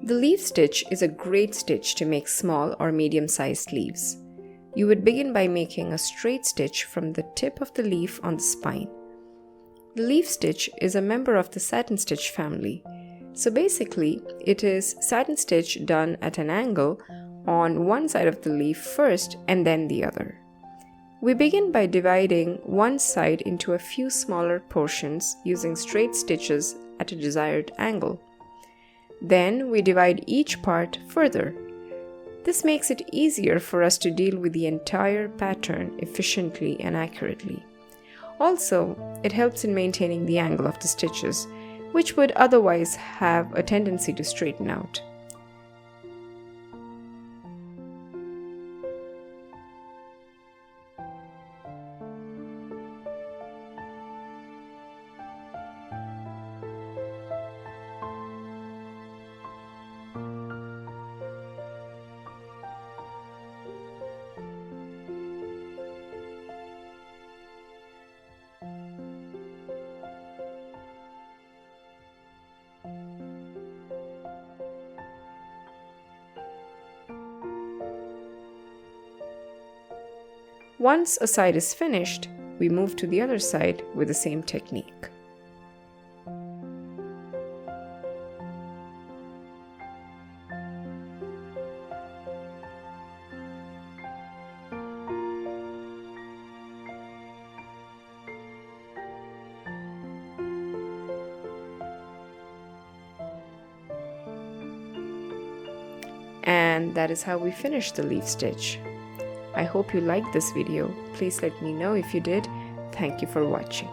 The leaf stitch is a great stitch to make small or medium-sized leaves. You would begin by making a straight stitch from the tip of the leaf on the spine. The leaf stitch is a member of the satin stitch family. So basically, it is satin stitch done at an angle on one side of the leaf first and then the other. We begin by dividing one side into a few smaller portions using straight stitches at a desired angle. Then we divide each part further. This makes it easier for us to deal with the entire pattern efficiently and accurately. Also, it helps in maintaining the angle of the stitches, which would otherwise have a tendency to straighten out. Once a side is finished, we move to the other side with the same technique. And that is how we finish the leaf stitch. I hope you liked this video. Please let me know if you did. Thank you for watching.